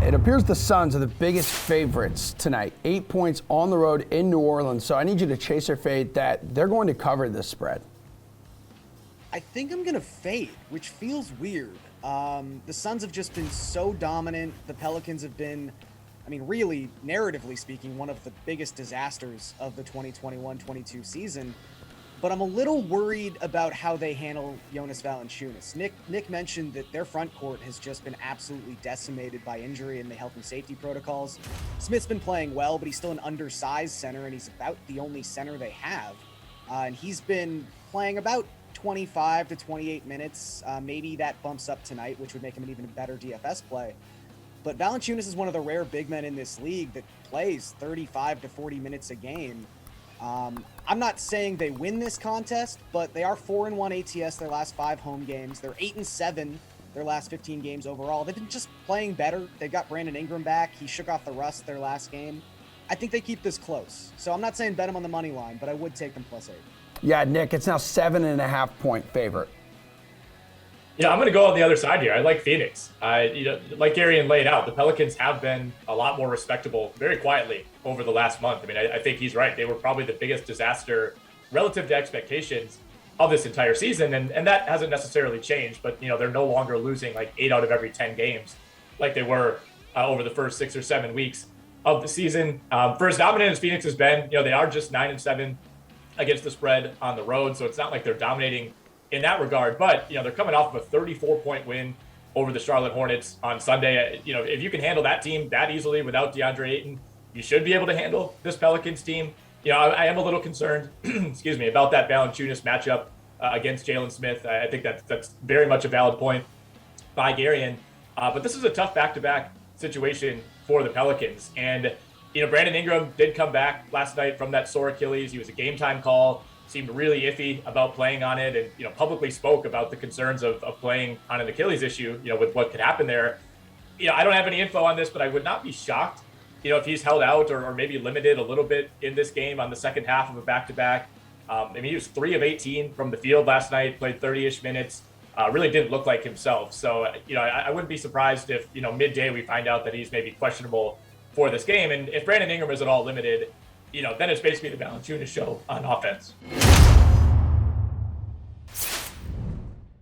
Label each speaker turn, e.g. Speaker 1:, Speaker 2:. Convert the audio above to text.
Speaker 1: it appears the Suns are the biggest favorites tonight. 8 points on the road in New Orleans. So I need you to chase or fade that they're going to cover this spread.
Speaker 2: I think I'm going to fade, which feels weird. The Suns have just been so dominant. The Pelicans have been, really, narratively speaking, one of the biggest disasters of the 2021-22 season. But I'm a little worried about how they handle Jonas Valanciunas. Nick mentioned that their front court has just been absolutely decimated by injury and the health and safety protocols. Smith's been playing well, but he's still an undersized center, and he's about the only center they have. And he's been playing about 25 to 28 minutes. Maybe that bumps up tonight, which would make him an even better DFS play. But Valanciunas is one of the rare big men in this league that plays 35 to 40 minutes a game. I'm not saying they win this contest, but they are 4-1 ATS their last 5 home games. They're 8-7 their last 15 games overall. They've been just playing better. They've got Brandon Ingram back. He shook off the rust their last game. I think they keep this close. So I'm not saying bet them on the money line, but I would take them +8.
Speaker 1: Yeah, Nick, it's now 7.5 point favorite.
Speaker 3: I'm going to go on the other side here. I like Phoenix. Like Garion laid out, the Pelicans have been a lot more respectable very quietly over the last month. I think he's right. They were probably the biggest disaster relative to expectations of this entire season, and that hasn't necessarily changed. But, they're no longer losing like 8 out of every 10 games like they were over the first 6 or 7 weeks of the season. For as dominant as Phoenix has been, they are just 9-7 against the spread on the road, so it's not like they're dominating in that regard, but they're coming off of a 34-point win over the Charlotte Hornets on Sunday. If you can handle that team that easily without DeAndre Ayton, you should be able to handle this Pelicans team. I am a little concerned, about that Valanciunas matchup against Jalen Smith. I think that's very much a valid point by Garion. But this is a tough back-to-back situation for the Pelicans. And, Brandon Ingram did come back last night from that sore Achilles. He was a game-time call. Seemed really iffy about playing on it, and publicly spoke about the concerns of playing on an Achilles issue, with what could happen there. I don't have any info on this, but I would not be shocked, if he's held out or maybe limited a little bit in this game on the second half of a back-to-back. He was 3 of 18 from the field last night, played 30-ish minutes, really didn't look like himself. So, I wouldn't be surprised if, midday we find out that he's maybe questionable for this game. And if Brandon Ingram is at all limited, then it's basically the Valanciunas show on offense.